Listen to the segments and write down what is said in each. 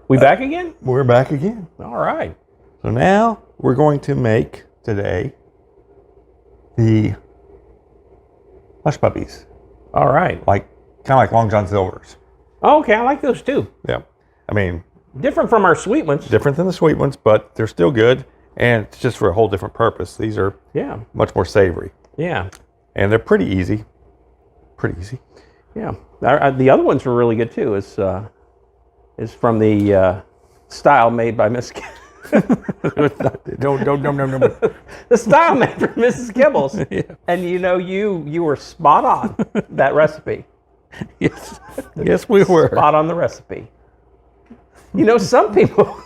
We back again? We're back again. All right. So now we're going to make today the Hush Puppies. All right. Kind of like Long John Silver's. Okay, I like those too. Yeah. I mean, different from our sweet ones. Different than the sweet ones, but they're still good. And it's just for a whole different purpose. These are much more savory. Yeah. And they're pretty easy. Pretty easy. Yeah. The other ones were really good too. Is from the style made by Miss. No. The style made for Mrs. Kibbles. Yeah. And you were spot on that recipe. Yes. Yes, we were. Spot on the recipe. Some people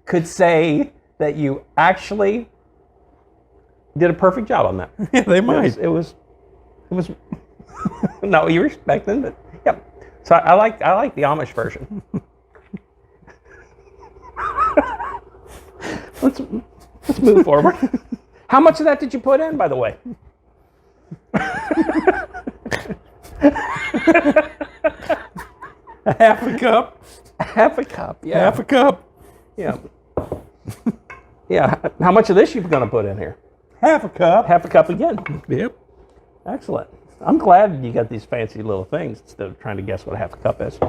could say that you actually did a perfect job on that. Yeah, they might. It was no, you respect them, but yep. So I like the Amish version. Let's move forward. How much of that did you put in, by the way? Half a cup. Half a cup, yeah. Half a cup. Yeah. Yeah. How much of this you going to put in here? Half a cup. Half a cup again. Yep. Excellent. I'm glad you got these fancy little things instead of trying to guess what a half a cup is.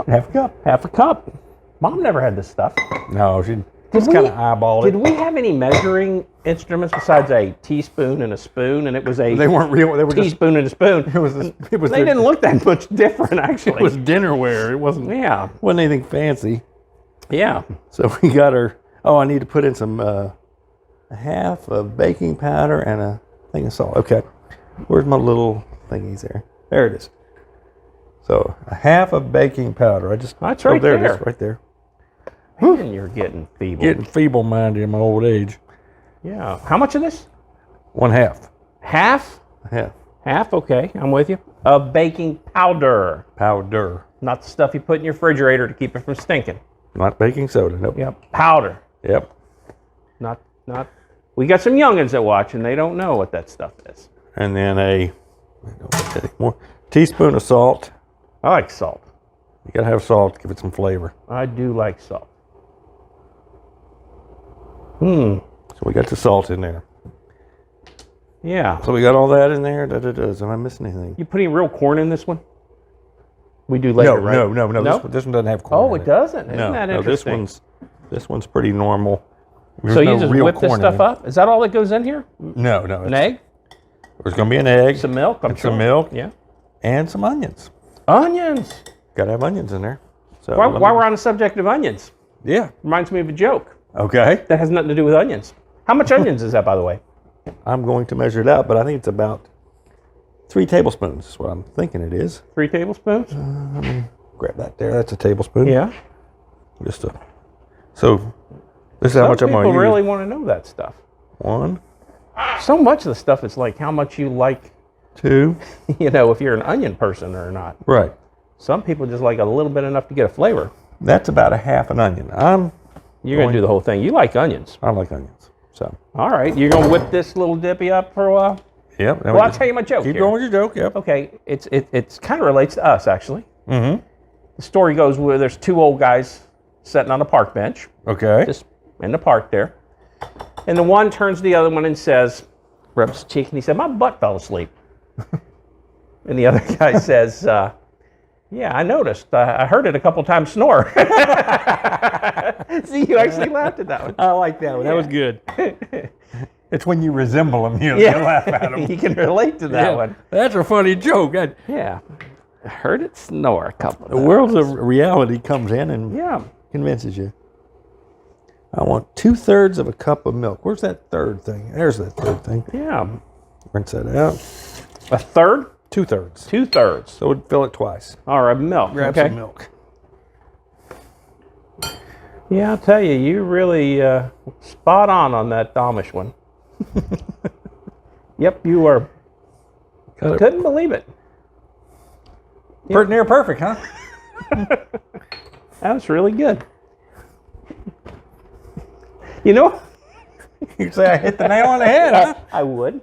Half a cup. Half a cup. Mom never had this stuff. No, she just kind of eyeballed it. Did we have any measuring instruments besides a teaspoon and a spoon? And it was a They weren't real. They were teaspoon and a spoon. They didn't look that much different, actually. It was dinnerware. It wasn't. Yeah. Wasn't anything fancy. Yeah. So we got her. Oh, I need to put in some a half of baking powder and a thing of salt. Okay. Where's my little thingies there? There it is. So a half of baking powder. That's right there. there. It is, right there. Man, you're getting feeble. Getting feeble-minded in my old age. Yeah. How much of this? 1/2. Half? Half. Half, okay. I'm with you. Of baking powder. Powder. Not the stuff you put in your refrigerator to keep it from stinking. Not baking soda. Nope. Yep. Powder. Yep. Not. We got some youngins that watch and they don't know what that stuff is. And then I don't want that anymore. Teaspoon of salt. I like salt. You gotta have salt to give it some flavor. I do like salt. So we got the salt in there. Yeah. So we got all that in there. Am I missing anything? You putting real corn in this one? We do later, right? No. This one doesn't have corn. Oh, it doesn't. Isn't that interesting? This one's pretty normal. There's so you no just real whip this corn stuff in up? Is that all that goes in here? No. An egg? There's going to be an egg. Some milk? Some milk. Yeah. And some onions. Onions. Got to have onions in there. So while we're on the subject of onions. Yeah. Reminds me of a joke. Okay. That has nothing to do with onions. How much onions is that, by the way? I'm going to measure it out, but I think it's about 3 tablespoons is what I'm thinking it is. 3 tablespoons? Let me grab that there. That's a tablespoon. Yeah. So this is how much I'm going to use. People really want to know that stuff. 1. So much of the stuff is like how much you like, 2. if you're an onion person or not. Right. Some people just like a little bit enough to get a flavor. That's about a half an onion. You're going to do the whole thing. You like onions. I like onions. So. All right. You're going to whip this little dippy up for a while? Yep. Well, I'll tell you my joke Keep here. going with your joke, yep. Okay. It kind of relates to us, actually. Mm-hmm. The story goes where there's 2 old guys sitting on a park bench. Okay. Just in the park there. And the one turns to the other one and says, rubs his cheek, and he said, my butt fell asleep. And the other guy says, yeah, I noticed. I heard it a couple times snore. See, you actually laughed at that one. I like that one. Yeah. That was good. It's when you resemble them, you laugh at them. You can relate to that one. That's a funny joke. Yeah. I heard it snore a couple of The times. world of reality comes in and convinces you. I want 2/3 of a cup of milk. Where's that third thing? There's that third thing. Yeah. Rinse that out. A third? 2/3. 2/3. So we'd fill it twice. All right, milk. Grab some milk. Yeah, I'll tell you, you really spot on that Amish one. Yep, you were. Couldn't believe it. Pretty near perfect, huh? That was really good. You know? You'd say I hit the nail on the head, huh? I would.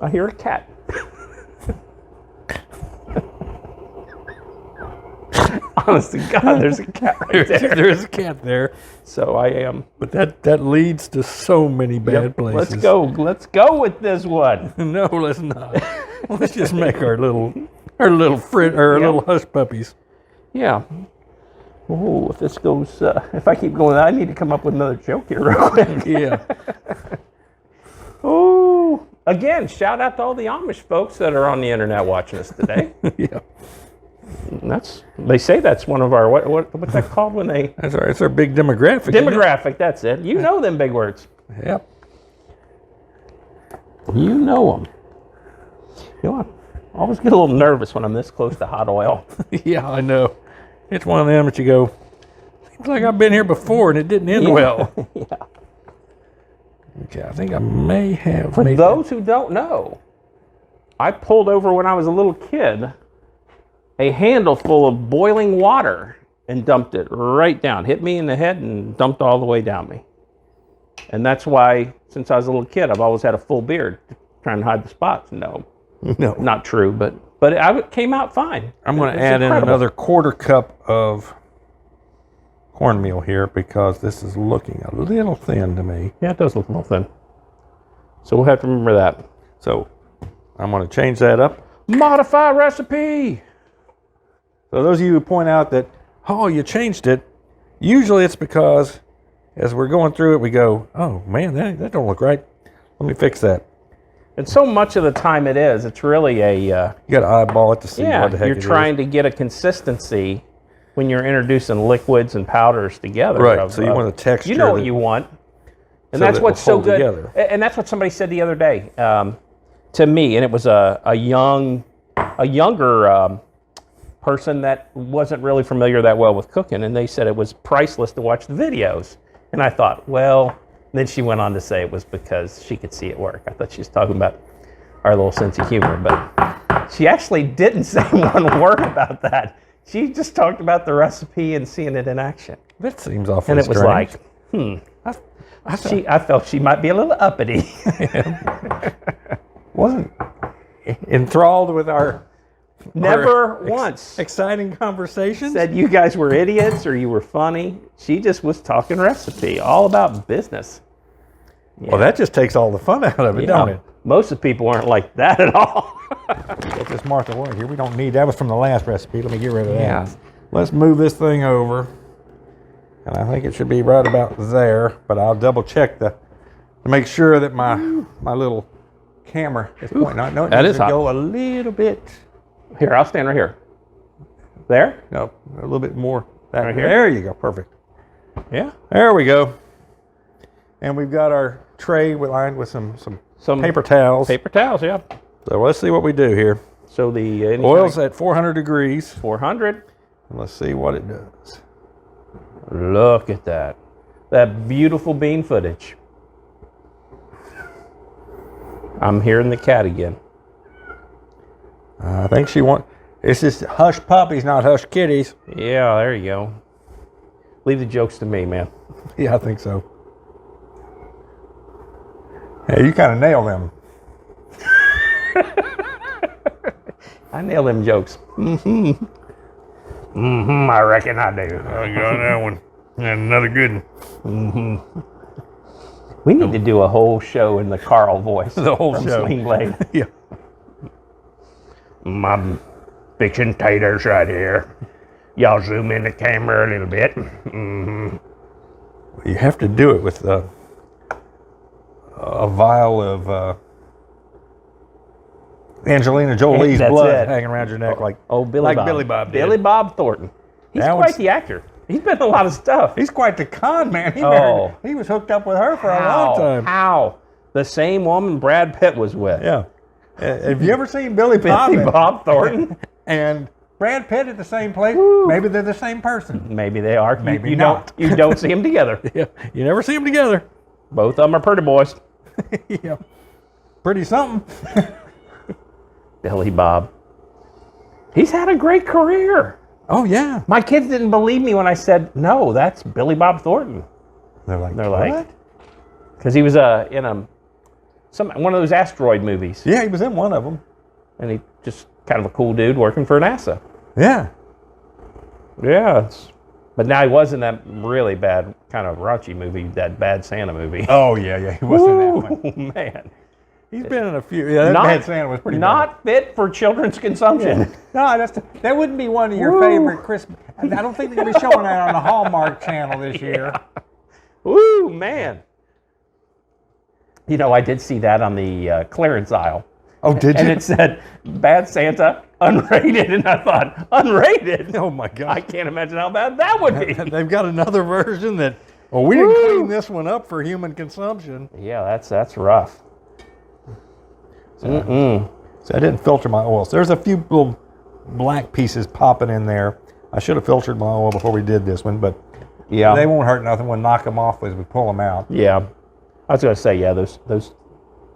I hear a cat. Honest to God, there's a cat right there. There's a cat there. So I am. But that leads to so many bad places. Let's go. Let's go with this one. No, let's not. Let's just make our little hush puppies. Yeah. Oh, if this goes, if I keep going, I need to come up with another joke here real quick. Yeah. Oh, again, shout out to all the Amish folks that are on the internet watching us today. Yeah. They say that's one of our, what's that called when they? That's our big demographic. Demographic, that's it. You know them big words. Yep. You know them. You know, I always get a little nervous when I'm this close to hot oil. Yeah, I know. It's one of them that you go, seems like I've been here before and it didn't end well. Yeah. Okay, I think I may have. For those who don't know, I pulled over when I was a little kid a handle full of boiling water and dumped it right down. Hit me in the head and dumped all the way down me. And that's why, since I was a little kid, I've always had a full beard, trying to hide the spots. No, not true, but it came out fine. I'm going to add in another quarter cup of cornmeal here because this is looking a little thin to me. Yeah, it does look a little thin. So we'll have to remember that. So I'm going to change that up. Modify recipe. So those of you who point out that, oh, you changed it, usually it's because as we're going through it, we go, oh, man, that don't look right. Let me fix that. And so much of the time it's really a... you got to eyeball it to see what the heck you're trying to get a consistency when you're introducing liquids and powders together. Right, so you want a texture. You know what you want. And that's what's so good. Together. And that's what somebody said the other day to me, and it was a younger person that wasn't really familiar that well with cooking, and they said it was priceless to watch the videos. And I thought, well, then she went on to say it was because she could see it work. I thought she was talking about our little sense of humor, but she actually didn't say one word about that. She just talked about the recipe and seeing it in action. That seems awfully And it was strange. like, I felt she might be a little uppity. Wasn't enthralled with our once exciting conversations. Said you guys were idiots or you were funny. She just was talking recipe, all about business. Yeah. Well, that just takes all the fun out of it, don't it? Most of the people aren't like that at all. Get this Martha Ward here. We don't need that. Was from the last recipe. Let me get rid of that. Yeah. Let's move this thing over. And I think it should be right about there, but I'll double check to make sure that my little camera is pointing out. No, it needs to go a little bit. Here, I'll stand right here. There? No, a little bit more. Right here? There you go. Perfect. Yeah. There we go. And we've got our tray lined with some paper towels. Paper towels, yeah. So let's see what we do here. So the oil's at 400 degrees. 400. And let's see what it does. Look at that. That beautiful bean footage. I'm hearing the cat again. I think it's just Hush Puppies, not Hush Kitties. Yeah, there you go. Leave the jokes to me, man. Yeah, I think so. Hey, you kind of nail them. I nail them jokes. I reckon I do. I got that one. And another good one. We need to do a whole show in the Carl voice. The whole from show. Sling Blade. Yeah. I'm fixing taters right here. Y'all zoom in the camera a little bit. You have to do it with a vial of Angelina Jolie's blood hanging around your neck like Billy Bob. Billy Bob did. Billy Bob Thornton. He's quite the actor. He's been in a lot of stuff. He's quite the con man. He was hooked up with her for a long time. How? The same woman Brad Pitt was with. Yeah. Have you ever seen Billy Bob Thornton and Brad Pitt at the same place? Woo. Maybe they're the same person. Maybe they are. Maybe you not. You don't see them together. Yeah. You never see them together. Both of them are pretty boys. Yeah. Pretty something. Billy Bob. He's had a great career. Oh, yeah. My kids didn't believe me when I said, no, that's Billy Bob Thornton. They're like, what? Because he was in one of those asteroid movies. Yeah, he was in one of them. And he just kind of a cool dude working for NASA. Yeah. Yeah, but now he was in that really bad kind of raunchy movie, that Bad Santa movie. Oh yeah, he was in that one. Oh man, He's been in a few. Yeah, that Bad Santa was pretty not fit for children's consumption. No, that wouldn't be one of your favorite Christmas. I don't think they're going to be showing that on the Hallmark Channel this year. Woo, man. You know, I did see that on the clearance aisle. Oh, did you? And it said, Bad Santa, unrated. And I thought, unrated? Oh, my God. I can't imagine how bad that would be. They've got another version that, well, we didn't clean this one up for human consumption. Yeah, that's rough. So I didn't filter my oils. There's a few little black pieces popping in there. I should have filtered my oil before we did this one, but Yeah. They won't hurt nothing. We'll knock them off as we pull them out. Yeah. I was going to say, yeah, those just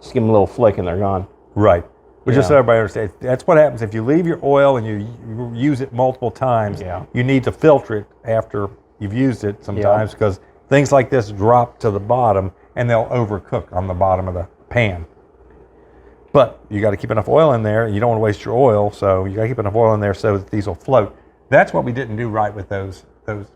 give them a little flick and they're gone. Right. But just so Yeah. everybody understands, that's what happens if you leave your oil and you use it multiple times. Yeah. You need to filter it after you've used it sometimes because things like this drop to the bottom and they'll overcook on the bottom of the pan. But you got to keep enough oil in there. You don't want to waste your oil, so you got to keep enough oil in there so that these will float. That's what we didn't do right with those fried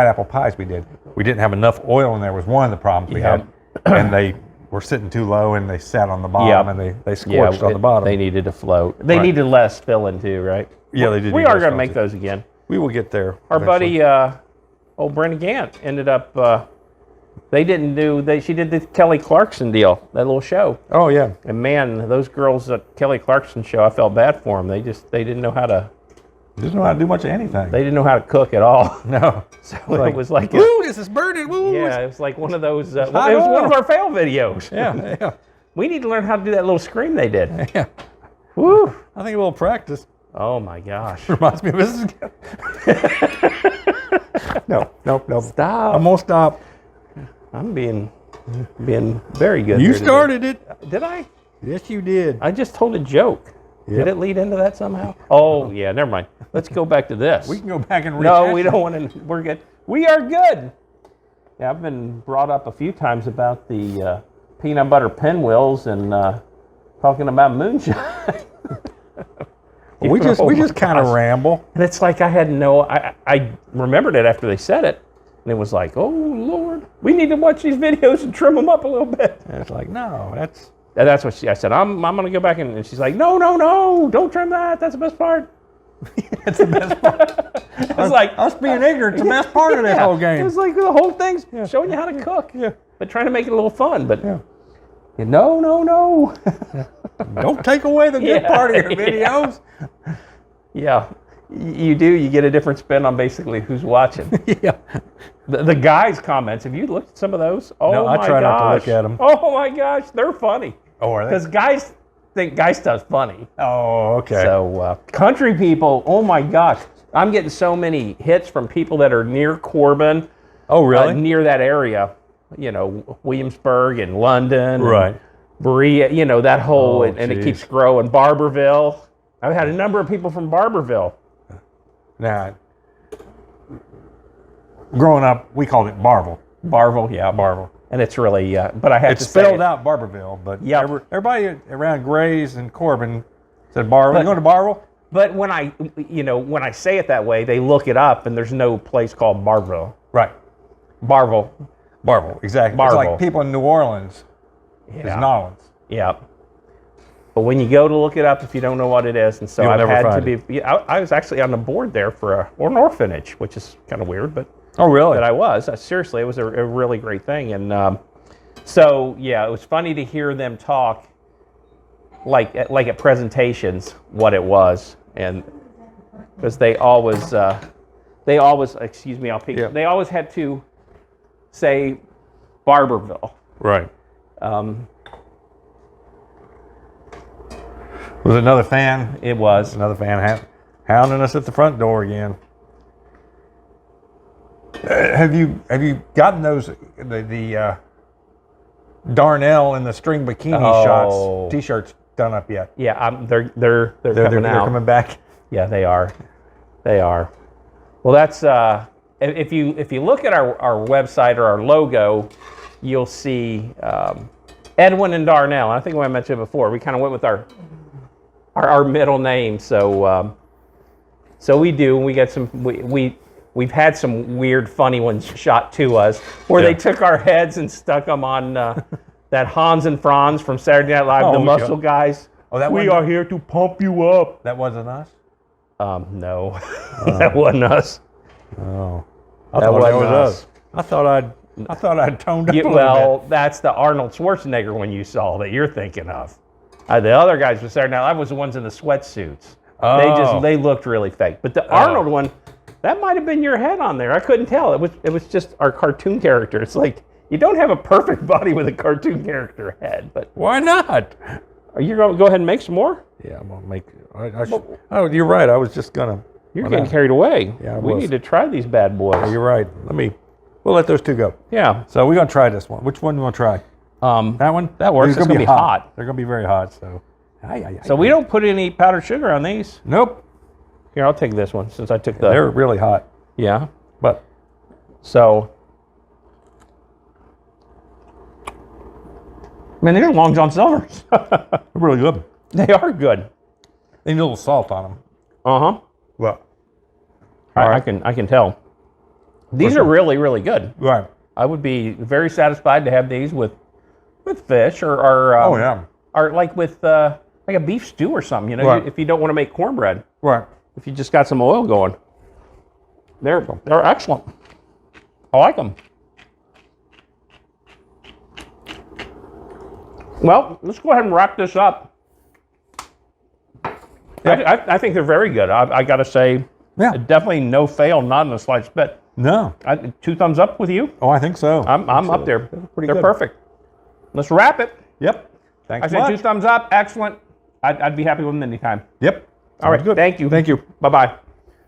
apple pies we did. We didn't have enough oil in there was one of the problems we had. And they were sitting too low and they sat on the bottom and they scorched on the bottom. They needed to float. They needed less filling too, right? Yeah, they did. We are going to make those again. We will get there. Our eventually. buddy, old Brenda Gant, ended up. She did the Kelly Clarkson deal, that little show. Oh yeah. And man, those girls at Kelly Clarkson show, I felt bad for them. They didn't know how to. Doesn't know how to do much of anything. They didn't know how to cook at all. No. So it was like. Woo, this is burning. Woo. Yeah, it was like one of those. It was one of our fail videos. Yeah. We need to learn how to do that little scream they did. Yeah. Woo! I think a little practice Oh my gosh! reminds me of Mrs. No. Stop! I'm gonna stop. I'm being very good. You here today. started it. Did I? Yes, you did. I just told a joke. Yep. Did it lead into that somehow? Oh yeah, never mind. Let's go back to this. We can go back and No, we don't want to. We're good. We are good. Yeah, I've been brought up a few times about the peanut butter pinwheels and talking about moonshine. We just kind of ramble. And it's like I had I remembered it after they said it, and it was like, oh Lord, we need to watch these videos and trim them up a little bit. And it's like, no, that's. And that's what I said. I'm going to go back and she's like, no, don't trim that. That's the best part. That's the best part. It's like Us being ignorant, the best part of this whole game. It's like the whole thing's showing you how to cook. Yeah. But trying to make it a little fun. But no. Don't take away the good part of your videos. Yeah, you do. You get a different spin on basically who's watching. Yeah. The guys' comments. Have you looked at some of those? Oh No, my I try not to gosh. look at them. Oh my gosh, they're funny. Oh, are they? Because guys think guy stuff's funny. Oh, okay. So country people. Oh my gosh, I'm getting so many hits from people that are near Corbin. Oh, really? Near that area. You know, Williamsburg and London. Right. And Berea. You know that whole, Oh, and it geez. keeps growing. Barberville. I've had a number of people from Barberville. Now, growing up, we called it Barville. Barville, yeah, Barville. And it's really, but I have It's to say, spelled out Barberville, but Yeah. everybody around Grays and Corbin said Barville. You going to Barville? But when I say it that way, they look it up, and there's no place called Barville. Right. Barville. Barville, exactly. Barville. It's like people in New Orleans is Yeah. Nolans. Yeah. But when you go to look it up, if you don't know what it is, and so You'll I've never had to find be. I was actually on the board there for an orphanage, which is kind of weird, but Oh, really? that I was. Seriously, it was a really great thing, and so yeah, it was funny to hear them talk like at presentations what it was, and because they always excuse me, I'll peek. Yeah. They always had to say Barberville. Right. Was it another fan? It was. Another fan hounding us at the front door again. Have you gotten those the Darnell and the string bikini shots t-shirts done up yet? Yeah, they're coming They're out. coming back. Yeah, they are. They are. Well, that's if you look at our website or our logo, you'll see Edwin and Darnell. I think I mentioned it before. We kind of went with our middle name. So So we do. We get some. We've had some weird, funny ones shot to us, where they took our heads and stuck them on that Hans and Franz from Saturday Night Live, the muscle guys. Oh, that we are here to pump you up. That wasn't us? No, that wasn't us. Oh, That wasn't us. I thought I'd toned up a little Well, that's the Arnold Schwarzenegger one you saw that you're thinking of. The other guys from Saturday Night Live was the ones in the sweatsuits. Oh. They looked really fake. But the Arnold one, that might have been your head on there. I couldn't tell. It was just our cartoon character. It's like you don't have a perfect body with a cartoon character head. But Why not? are you going to go ahead and make some more? Yeah, I'm gonna make. Oh, you're right. I was just gonna. You're getting carried away. Yeah, I we was. need to try these bad boys. You're right. We'll let those two go. Yeah. So we're gonna try this one. Which one do you want to try? That one? That works. It's gonna be hot. They're gonna be very hot. So. So we don't put any powdered sugar on these. Nope. Here, I'll take this one since I took the. They're really hot. Yeah. But So. Man, they're Long John Silver's. they're really good. They are good. They need a little salt on them. Uh-huh. Well. I can tell. These are really, really good. Right. I would be very satisfied to have these with fish or or like with like a beef stew or something, you know, Right. if you don't want to make cornbread. Right. If you just got some oil going. They're excellent. I like them. Well, let's go ahead and wrap this up. I think they're very good. I got to say, definitely no fail, not in the slightest bit. No. 2 thumbs up with you. Oh, I think so. I'm up there. pretty They're good. perfect. Let's wrap it. Yep. Thanks I said 2 thumbs up. Excellent. I'd be happy with them anytime. Yep. All right. Sounds good. Thank you. Thank you. Bye-bye.